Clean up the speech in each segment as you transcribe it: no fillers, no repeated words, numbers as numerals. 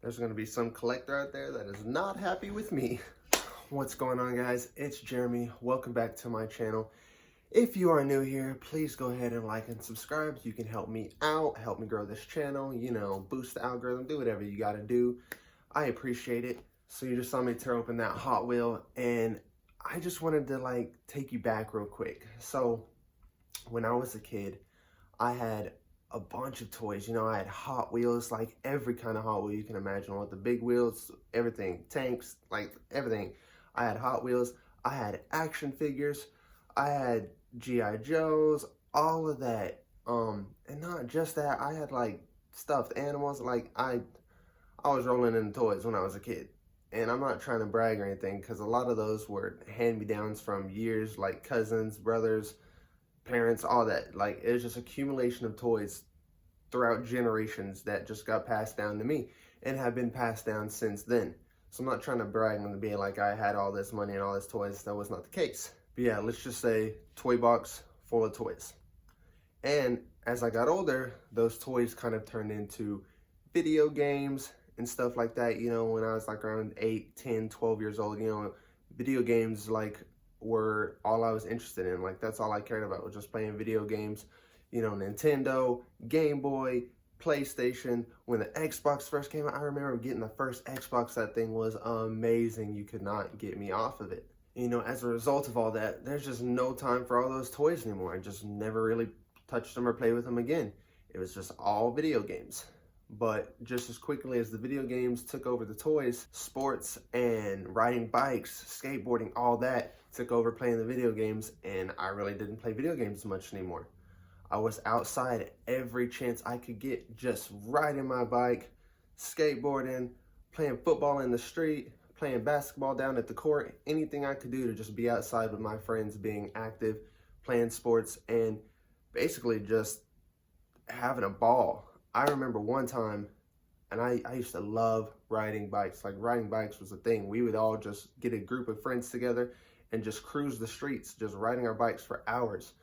There's going to be some collector out there that is not happy with me. What's going on, guys? It's Jeremy. Welcome back to my channel. If you are new here, please go ahead and like and subscribe. You can help me out, help me grow this channel, you know, boost the algorithm, do whatever you got to do. I appreciate it. So you just saw me tear open that Hot Wheel, and I just wanted to take you back real quick. So when I was a kid, I had a bunch of toys. You know, I had Hot Wheels, like every kind of Hot Wheel you can imagine, with the big wheels, everything, tanks, like everything. I had Hot Wheels, I had action figures, I had G.I. Joes, all of that. And not just that, I had like stuffed animals. Like I was rolling in toys when I was a kid. And I'm not trying to brag or anything, because a lot of those were hand-me-downs from years, like cousins, brothers, parents, all that. Like, it was just accumulation of toys throughout generations that just got passed down to me and have been passed down since then. So I'm not trying to brag and be like I had all this money and all this toys. That was not the case. But yeah, let's just say toy box full of toys. And as I got older, those toys kind of turned into video games and stuff like that. You know, when I was like around 8, 10, 12 years old, you know, video games were all I was interested in. Like, that's all I cared about, was just playing video games. You know, Nintendo, Game Boy, PlayStation. When the Xbox first came out, I remember getting the first Xbox. That thing was amazing. You could not get me off of it. You know, as a result of all that, there's just no time for all those toys anymore. I just never really touched them or played with them again. It was just all video games. But just as quickly as the video games took over the toys, sports and riding bikes, skateboarding, all that took over playing the video games, and I really didn't play video games much anymore. I was outside every chance I could get, just riding my bike, skateboarding, playing football in the street, playing basketball down at the court, anything I could do to just be outside with my friends, being active, playing sports, and basically just having a ball. I remember one time, and I used to love riding bikes. Like, riding bikes was a thing. We would all just get a group of friends together and just cruise the streets, just riding our bikes for hours.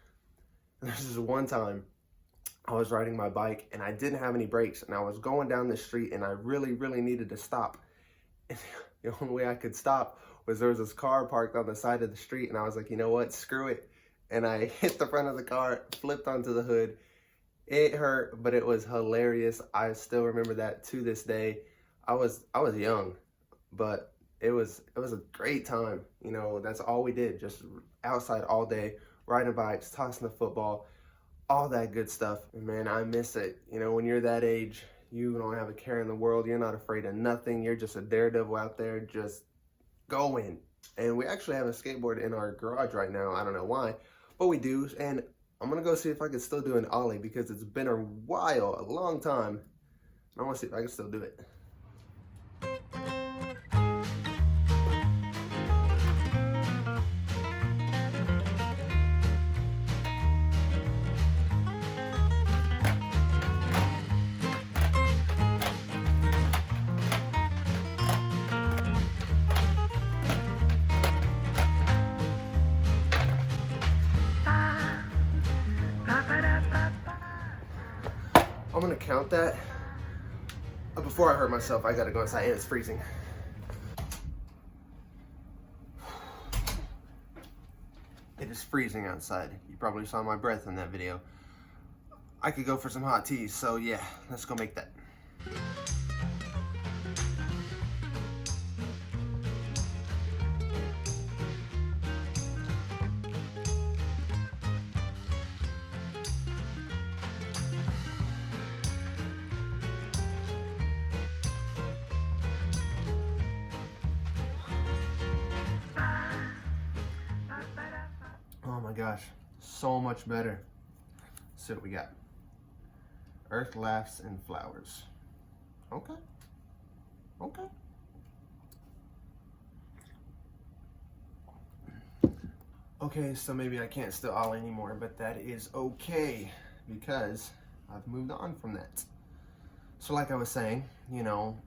And there's this one time I was riding my bike and I didn't have any brakes, and I was going down the street and I really, really needed to stop. And the only way I could stop was there was this car parked on the side of the street, and I was like, you know what, screw it. And I hit the front of the car, flipped onto the hood. It hurt, but it was hilarious. I still remember that to this day. I was young, but it was a great time. You know, that's all we did, just outside all day, riding bikes, tossing the football, all that good stuff. And man, I miss it. You know, when you're that age, you don't have a care in the world. You're not afraid of nothing. You're just a daredevil out there, just going. And we actually have a skateboard in our garage right now. I don't know why, but we do. And I'm gonna go see if I can still do an ollie, because it's been a while, a long time. I wanna see if I can still do it. I'm gonna count that. Before I hurt myself, I gotta go inside, and it's freezing. It is freezing outside. You probably saw my breath in that video. I could go for some hot tea, so yeah, let's go make that. Oh my gosh, so much better. So what we got? Earth laughs and flowers. Okay. Okay. Okay, so maybe I can't still ollie anymore, but that is okay, because I've moved on from that. So like I was saying, you know,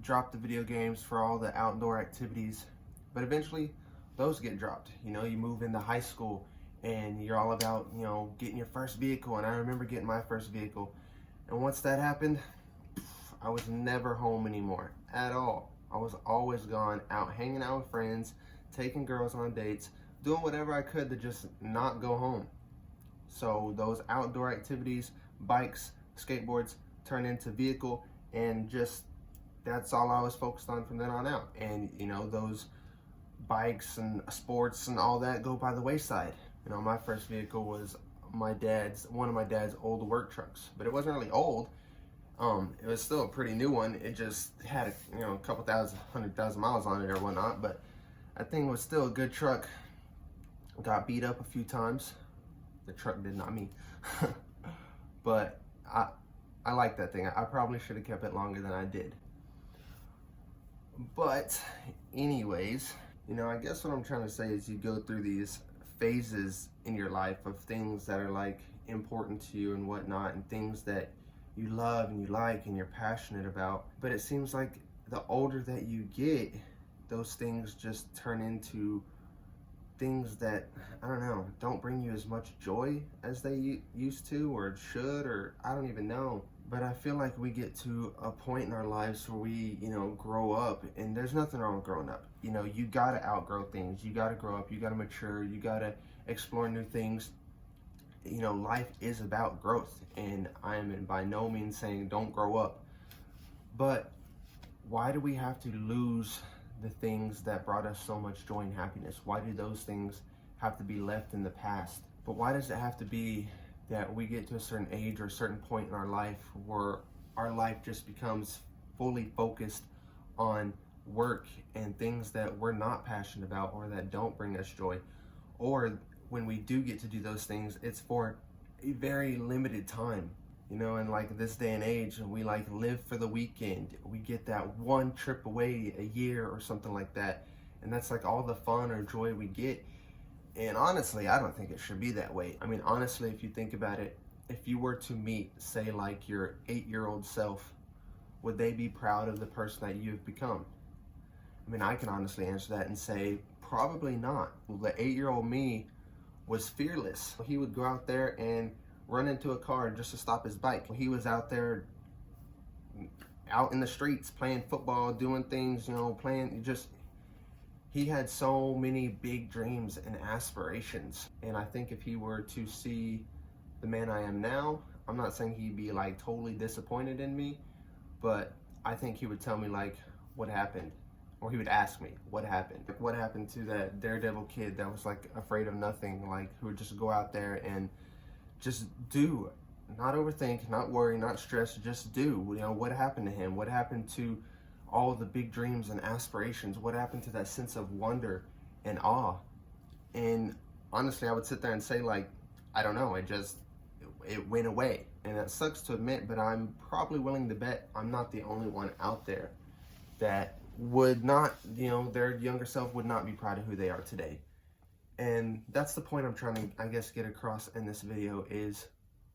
drop the video games for all the outdoor activities, but eventually those get dropped. You know, you move into high school and you're all about, you know, getting your first vehicle. And I remember getting my first vehicle. And once that happened, I was never home anymore at all. I was always gone, out hanging out with friends, taking girls on dates, doing whatever I could to just not go home. So those outdoor activities, bikes, skateboards, turned into vehicle, and just that's all I was focused on from then on out. And you know, those bikes and sports and all that go by the wayside. You know, my first vehicle was one of my dad's old work trucks, but it wasn't really old. It was still a pretty new one. It just had, you know, a couple thousand, 100,000 miles on it or whatnot, but that thing was still a good truck. Got beat up a few times. The truck did, not me. But I like that thing. I probably should have kept it longer than I did. But anyways, you know, I guess what I'm trying to say is you go through these phases in your life of things that are like important to you and whatnot, and things that you love and you like and you're passionate about. But it seems like the older that you get, those things just turn into things that, I don't know, don't bring you as much joy as they used to or should, or I don't even know. But I feel like we get to a point in our lives where we, you know, grow up, and there's nothing wrong with growing up. You know, you gotta outgrow things, you gotta grow up, you gotta mature, you gotta explore new things. You know, life is about growth, and I am by no means saying don't grow up. But why do we have to lose the things that brought us so much joy and happiness? Why do those things have to be left in the past? But why does it have to be that we get to a certain age or a certain point in our life where our life just becomes fully focused on work and things that we're not passionate about or that don't bring us joy? Or when we do get to do those things, it's for a very limited time. You know, in like this day and age, and we like live for the weekend. We get that one trip away a year or something like that, and that's like all the fun or joy we get. And honestly, I don't think it should be that way. I mean, honestly, if you think about it, if you were to meet, say, like your 8-year-old self, would they be proud of the person that you've become? I mean, I can honestly answer that and say, probably not. Well, the 8-year-old me was fearless. He would go out there and run into a car just to stop his bike. He was out there, out in the streets, playing football, doing things, you know, he had so many big dreams and aspirations. And I think if he were to see the man I am now, I'm not saying he'd be like totally disappointed in me, but I think he would tell me like what happened. Or he would ask me, what happened? Like, what happened to that daredevil kid that was like afraid of nothing, like who would just go out there and just do, not overthink, not worry, not stress, just do. You know, what happened to him? What happened to all the big dreams and aspirations? What happened to that sense of wonder and awe? And honestly, I would sit there and say like, I don't know, it went away. And that sucks to admit, but I'm probably willing to bet I'm not the only one out there that would not, you know, their younger self would not be proud of who they are today. And that's the point I'm trying to, I guess, get across in this video is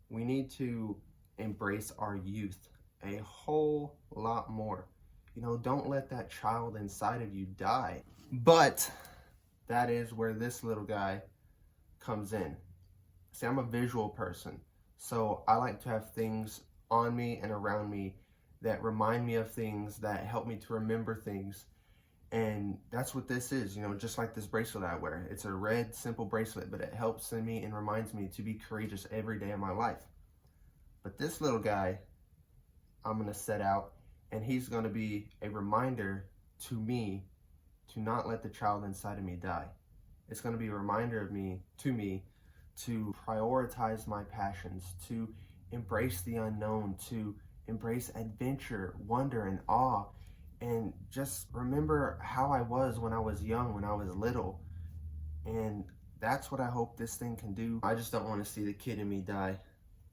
we need to embrace our youth a whole lot more. You know, don't let that child inside of you die. But that is where this little guy comes in. See, I'm a visual person, so I like to have things on me and around me that remind me of things, that help me to remember things. And that's what this is, you know, just like this bracelet I wear. It's a red, simple bracelet, but it helps me and reminds me to be courageous every day of my life. But this little guy, I'm going to set out, and he's going to be a reminder to me to not let the child inside of me die. It's going to be a reminder of me to prioritize my passions, to embrace the unknown, to embrace adventure, wonder, and awe. And just remember how I was when I was young, when I was little. And that's what I hope this thing can do. I just don't want to see the kid in me die.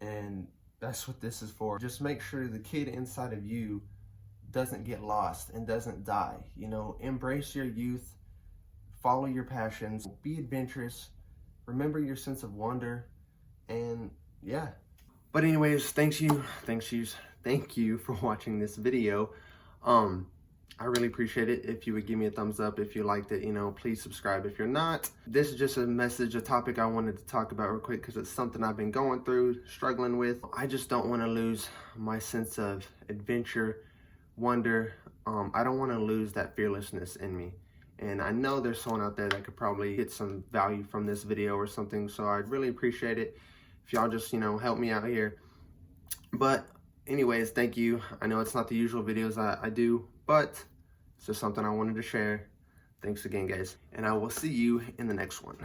And that's what this is for. Just make sure the kid inside of you doesn't get lost and doesn't die. You know, embrace your youth, follow your passions, be adventurous, remember your sense of wonder, and yeah. But anyways, thank you for watching this video. I really appreciate it if you would give me a thumbs up. If you liked it, you know, please subscribe. If you're not, this is just a topic I wanted to talk about real quick because it's something I've been going through, struggling with. I just don't want to lose my sense of adventure wonder, I don't want to lose that fearlessness in me. And I know there's someone out there that could probably get some value from this video or something, so I'd really appreciate it if y'all just, help me out here. But anyways, thank you. I know it's not the usual videos I do, but it's just something I wanted to share. Thanks again, guys, and I will see you in the next one.